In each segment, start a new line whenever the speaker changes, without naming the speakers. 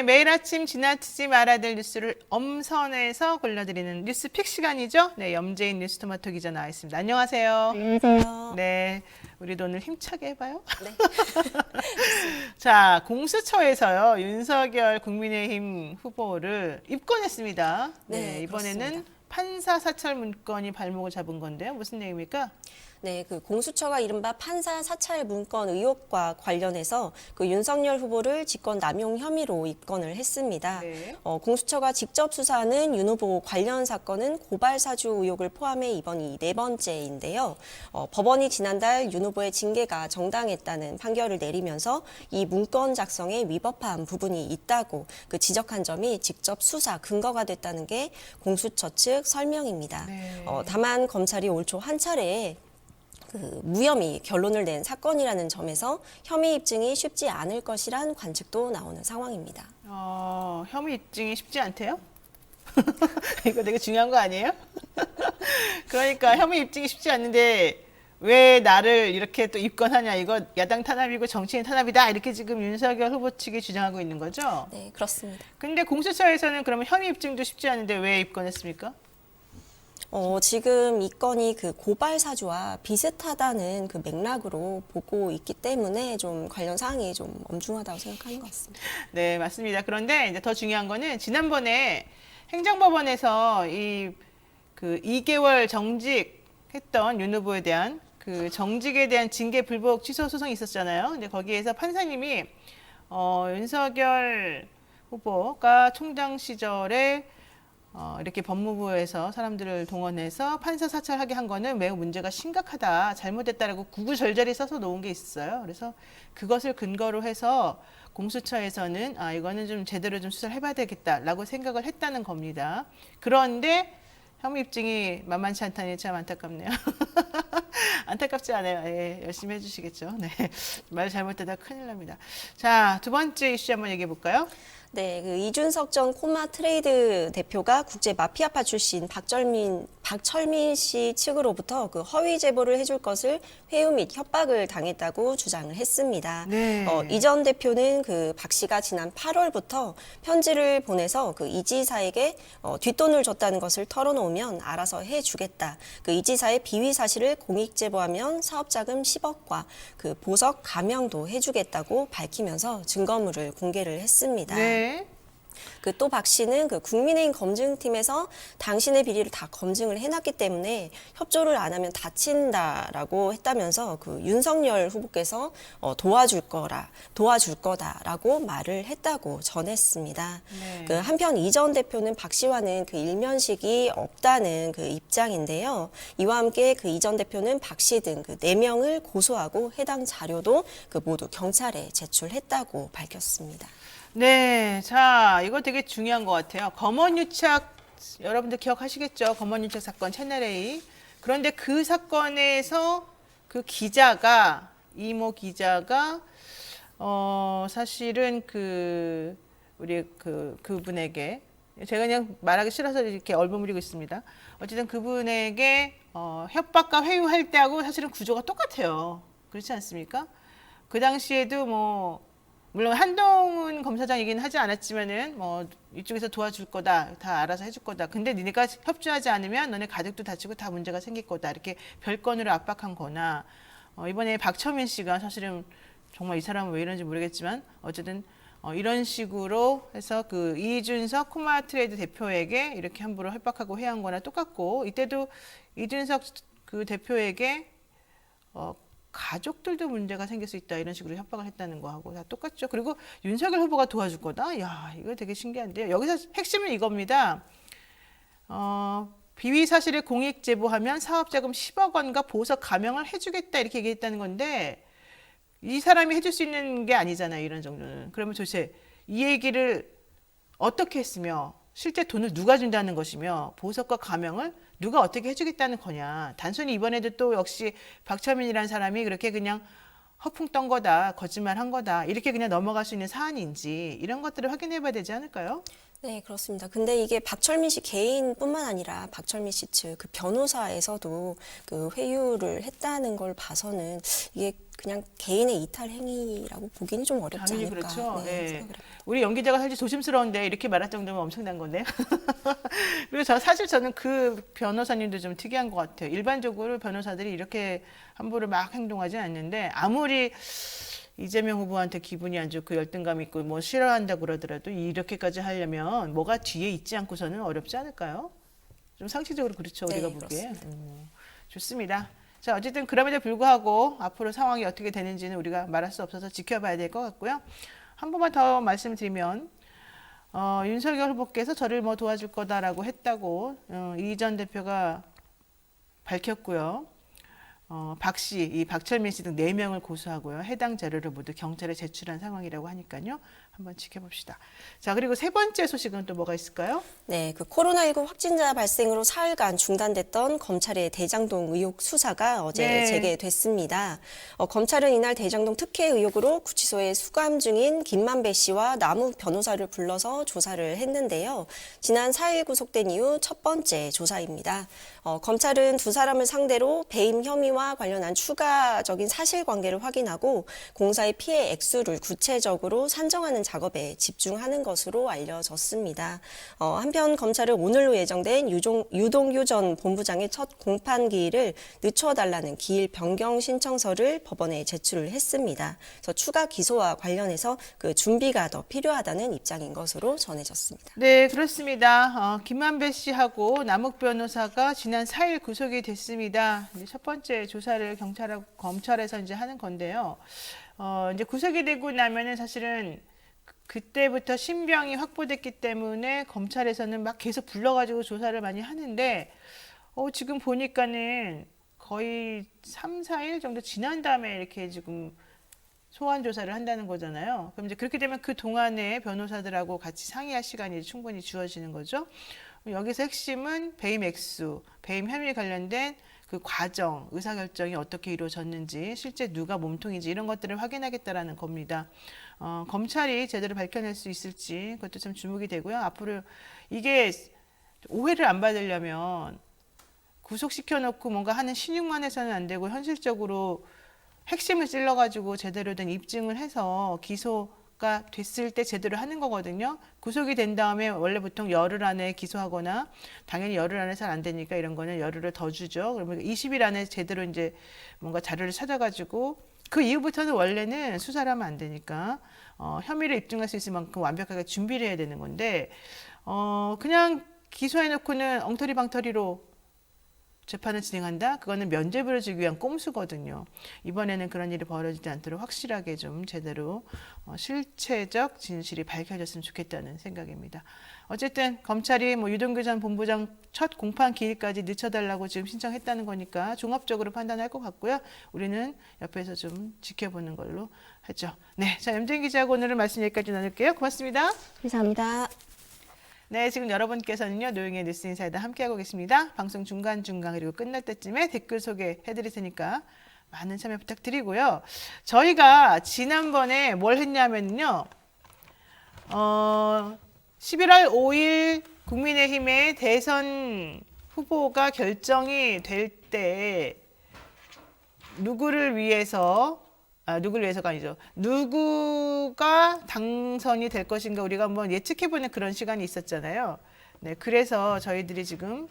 네, 매일 아침 지나치지 말아야 될 뉴스를 엄선해서 골라드리는 뉴스픽 시간이죠. 네, 염재인 뉴스토마토 기자 나와 있습니다. 안녕하세요.
안녕하세요.
네, 우리도 오늘 힘차게 해봐요.
네.
자, 공수처에서요, 윤석열 국민의힘 후보를 입건했습니다.
네,
이번에는
그렇습니다.
판사 사찰 문건이 발목을 잡은 건데요. 무슨 내용입니까?
네, 그 공수처가 이른바 판사 사찰 문건 의혹과 관련해서 그 윤석열 후보를 직권 남용 혐의로 입건을 했습니다.
네.
공수처가 직접 수사하는 윤 후보 관련 사건은 고발 사주 의혹을 포함해 이번이 네 번째인데요. 법원이 지난달 윤 후보의 징계가 정당했다는 판결을 내리면서 이 문건 작성에 위법한 부분이 있다고 그 지적한 점이 직접 수사 근거가 됐다는 게 공수처 측 설명입니다.
네.
다만 검찰이 올 초 한 차례 무혐의 결론을 낸 사건이라는 점에서 혐의 입증이 쉽지 않을 것이란 관측도 나오는 상황입니다.
혐의 입증이 쉽지 않대요? 이거 되게 중요한 거 아니에요? 그러니까 혐의 입증이 쉽지 않는데 왜 나를 이렇게 또 입건하냐, 이거 야당 탄압이고 정치인 탄압이다, 이렇게 지금 윤석열 후보 측이 주장하고 있는 거죠?
네, 그렇습니다.
근데 공수처에서는 그러면 혐의 입증도 쉽지 않은데 왜 입건했습니까?
지금 이 건이 그 고발 사주와 비슷하다는 그 맥락으로 보고 있기 때문에 좀 관련 사항이 좀 엄중하다고 생각하는 것 같습니다.
네, 맞습니다. 그런데 이제 더 중요한 거는 지난번에 행정법원에서 그 2개월 정직했던 윤 후보에 대한 그 정직에 대한 징계 불복 취소 소송이 있었잖아요. 근데 거기에서 판사님이 윤석열 후보가 총장 시절에 이렇게 법무부에서 사람들을 동원해서 판사 사찰하게 한 거는 매우 문제가 심각하다, 잘못됐다라고 구구절절히 써서 놓은 게 있어요. 그래서 그것을 근거로 해서 공수처에서는 이거는 좀 제대로 좀 수사를 해봐야 되겠다라고 생각을 했다는 겁니다. 그런데 혐의 입증이 만만치 않다니 참 안타깝네요. 안타깝지 않아요. 예, 열심히 해주시겠죠. 네, 말 잘못되다 큰일 납니다. 자, 두 번째 이슈 한번 얘기해 볼까요?
네, 그 이준석 전 코마 트레이드 대표가 국제 마피아파 출신 박철민 씨 측으로부터 그 허위 제보를 해줄 것을 회유 및 협박을 당했다고 주장을 했습니다.
네.
이 전 대표는 그 박 씨가 지난 8월부터 편지를 보내서 그 이 지사에게 뒷돈을 줬다는 것을 털어놓으면 알아서 해주겠다. 그 이 지사의 비위 사실을 공익 제보하면 사업자금 10억과 그 보석 감형도 해주겠다고 밝히면서 증거물을 공개를 했습니다.
네.
그 또 박 씨는 그 국민의힘 검증팀에서 당신의 비리를 다 검증을 해놨기 때문에 협조를 안 하면 다친다라고 했다면서 그 윤석열 후보께서 도와줄 거다라고 말을 했다고 전했습니다.
네.
그 한편 이 전 대표는 박 씨와는 그 일면식이 없다는 그 입장인데요. 이와 함께 그 이 전 대표는 박 씨 등 그 4명을 고소하고 해당 자료도 그 모두 경찰에 제출했다고 밝혔습니다.
네, 자, 이거 되게 중요한 것 같아요. 검언유착, 여러분들 기억하시겠죠? 검언유착 사건 채널A. 그런데 그 사건에서 그 기자가, 이모 기자가, 사실은 그분에게, 제가 그냥 말하기 싫어서 이렇게 얼버무리고 있습니다. 어쨌든 그분에게, 협박과 회유할 때하고 사실은 구조가 똑같아요. 그렇지 않습니까? 그 당시에도 물론 한동훈 검사장이긴 하지 않았지만은 이쪽에서 도와줄 거다, 다 알아서 해줄 거다. 근데 니네가 협조하지 않으면 너네 가족도 다치고 다 문제가 생길 거다. 이렇게 별건으로 압박한 거나 이번에 박철민 씨가 사실은 정말 이 사람은 왜 이런지 모르겠지만 어쨌든 이런 식으로 해서 그 이준석 코마 트레이드 대표에게 이렇게 함부로 협박하고 회유한 거나 똑같고, 이때도 이준석 그 대표에게 가족들도 문제가 생길 수 있다, 이런 식으로 협박을 했다는 거하고 다 똑같죠. 그리고 윤석열 후보가 도와줄 거다. 야, 이거 되게 신기한데요. 여기서 핵심은 이겁니다. 비위 사실을 공익 제보하면 사업자금 10억 원과 보석 감형을 해주겠다, 이렇게 얘기했다는 건데 이 사람이 해줄 수 있는 게 아니잖아요, 이런 정도는. 그러면 도대체 이 얘기를 어떻게 했으며 실제 돈을 누가 준다는 것이며 보석과 감형을 누가 어떻게 해주겠다는 거냐. 단순히 이번에도 또 역시 박철민이라는 사람이 그렇게 그냥 허풍 떤 거다, 거짓말 한 거다, 이렇게 그냥 넘어갈 수 있는 사안인지 이런 것들을 확인해 봐야 되지 않을까요?
네, 그렇습니다. 근데 이게 박철민 씨 개인뿐만 아니라 박철민 씨 측 그 변호사에서도 그 회유를 했다는 걸 봐서는 이게 그냥 개인의 이탈 행위라고 보기는 좀 어렵지
당연히
않을까.
그렇죠.
네,
예.
생각을 합니다.
우리 연기자가 사실 조심스러운데 이렇게 말할 정도면 엄청난 건데요. 그리고 사실 저는 그 변호사님도 좀 특이한 것 같아요. 일반적으로 변호사들이 이렇게 함부로 막 행동하지 않는데 아무리 이재명 후보한테 기분이 안 좋고 열등감 있고 뭐 싫어한다고 그러더라도 이렇게까지 하려면 뭐가 뒤에 있지 않고서는 어렵지 않을까요? 좀 상식적으로 그렇죠. 우리가
네,
보기에. 좋습니다. 자, 어쨌든 그럼에도 불구하고 앞으로 상황이 어떻게 되는지는 우리가 말할 수 없어서 지켜봐야 될 것 같고요. 한 번만 더 말씀드리면 윤석열 후보께서 저를 뭐 도와줄 거다라고 했다고 이 전 대표가 밝혔고요. 박 씨, 이 박철민 씨 등 4명을 고소하고요. 해당 자료를 모두 경찰에 제출한 상황이라고 하니까요. 한번 지켜봅시다. 자, 그리고 세 번째 소식은 또 뭐가 있을까요?
네, 그 코로나19 확진자 발생으로 사흘간 중단됐던 검찰의 대장동 의혹 수사가 어제
네.
재개됐습니다. 검찰은 이날 대장동 특혜 의혹으로 구치소에 수감 중인 김만배 씨와 남욱 변호사를 불러서 조사를 했는데요. 지난 4일 구속된 이후 첫 번째 조사입니다. 검찰은 두 사람을 상대로 배임 혐의와 관련한 추가적인 사실관계를 확인하고 공사의 피해 액수를 구체적으로 산정하는 작업에 집중하는 것으로 알려졌습니다. 한편 검찰은 오늘로 예정된 유동규 전 본부장의 첫 공판 기일을 늦춰달라는 기일 변경 신청서를 법원에 제출을 했습니다. 그래서 추가 기소와 관련해서 그 준비가 더 필요하다는 입장인 것으로 전해졌습니다.
네, 그렇습니다. 김만배 씨하고 남욱 변호사가 지난 4일 구속이 됐습니다. 이제 첫 번째 조사를 검찰에서 이제 하는 건데요. 이제 구속이 되고 나면은 사실은 그때부터 신병이 확보됐기 때문에 검찰에서는 막 계속 불러가지고 조사를 많이 하는데 지금 보니까는 거의 3, 4일 정도 지난 다음에 이렇게 지금 소환 조사를 한다는 거잖아요. 그럼 이제 그렇게 되면 그 동안에 변호사들하고 같이 상의할 시간이 충분히 주어지는 거죠. 여기서 핵심은 배임 액수, 배임 혐의 관련된 그 과정, 의사결정이 어떻게 이루어졌는지, 실제 누가 몸통인지 이런 것들을 확인하겠다라는 겁니다. 검찰이 제대로 밝혀낼 수 있을지 그것도 참 주목이 되고요. 앞으로 이게 오해를 안 받으려면 구속시켜놓고 뭔가 하는 신용만 해서는 안 되고 현실적으로 핵심을 찔러가지고 제대로 된 입증을 해서 기소가 됐을 때 제대로 하는 거거든요. 구속이 된 다음에 원래 보통 열흘 안에 기소하거나 당연히 열흘 안에 잘 안 되니까 이런 거는 열흘을 더 주죠. 그러면 20일 안에 제대로 이제 뭔가 자료를 찾아가지고 그 이후부터는 원래는 수사를 하면 안 되니까 혐의를 입증할 수 있을 만큼 완벽하게 준비를 해야 되는 건데 그냥 기소해놓고는 엉터리 방터리로 재판을 진행한다? 그거는 면죄부를 주기 위한 꼼수거든요. 이번에는 그런 일이 벌어지지 않도록 확실하게 좀 제대로 실체적 진실이 밝혀졌으면 좋겠다는 생각입니다. 어쨌든 검찰이 뭐 유동규 전 본부장 첫 공판 기일까지 늦춰달라고 지금 신청했다는 거니까 종합적으로 판단할 것 같고요. 우리는 옆에서 좀 지켜보는 걸로 하죠. 네, 자 염정 기자하고 오늘은 말씀 여기까지 나눌게요. 고맙습니다.
감사합니다.
네, 지금 여러분께서는요, 노영의 뉴스 인사이드 함께하고 계십니다. 방송 중간중간 그리고 끝날 때쯤에 댓글 소개해드릴 테니까 많은 참여 부탁드리고요. 저희가 지난번에 뭘 했냐면요, 11월 5일 국민의힘의 대선 후보가 결정이 될 때 누구를 위해서가 아니죠. 누구가 당선이 될 것인가 우리가 한번 예측해보는 그런 시간이 있었잖아요. 네, 그래서 저희들이 지금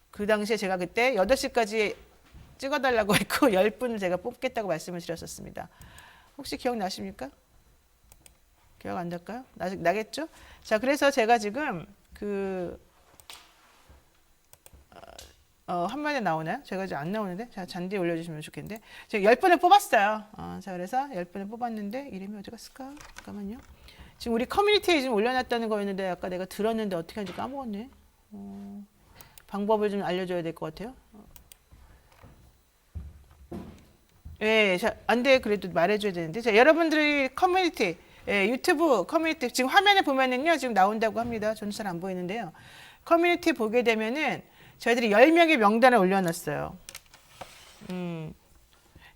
그 당시에 제가 그때 8시까지 찍어달라고 했고 10분을 제가 뽑겠다고 말씀을 드렸었습니다. 혹시 기억나십니까? 기억 안 날까요? 나겠죠? 자, 그래서 제가 지금 한마디 나오나요? 제가 이제 안 나오는데? 자, 잔디에 올려주시면 좋겠는데. 제가 10분을 뽑았어요. 자, 그래서 10분을 뽑았는데, 이름이 어디 갔을까? 잠깐만요. 지금 우리 커뮤니티에 지금 올려놨다는 거였는데, 아까 내가 들었는데 어떻게 하는지 까먹었네. 방법을 좀 알려줘야 될 것 같아요. 예, 자, 안 돼. 그래도 말해줘야 되는데. 자, 여러분들이 커뮤니티, 유튜브 커뮤니티, 지금 화면에 보면은요, 지금 나온다고 합니다. 저는 잘 안 보이는데요. 커뮤니티 보게 되면은, 저희들이 10명의 명단을 올려놨어요.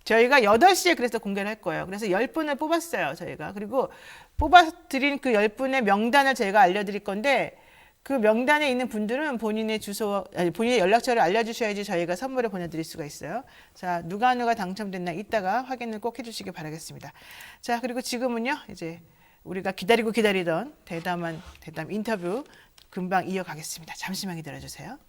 저희가 8시에 그래서 공개를 할 거예요. 그래서 10분을 뽑았어요, 저희가. 그리고 뽑아드린 그 10분의 명단을 저희가 알려드릴 건데 그 명단에 있는 분들은 본인의 주소, 아니, 본인의 연락처를 알려주셔야지 저희가 선물을 보내드릴 수가 있어요. 자, 누가 당첨됐나 이따가 확인을 꼭 해주시기 바라겠습니다. 자, 그리고 지금은요, 이제 우리가 기다리던 대담 인터뷰 금방 이어가겠습니다. 잠시만 기다려주세요.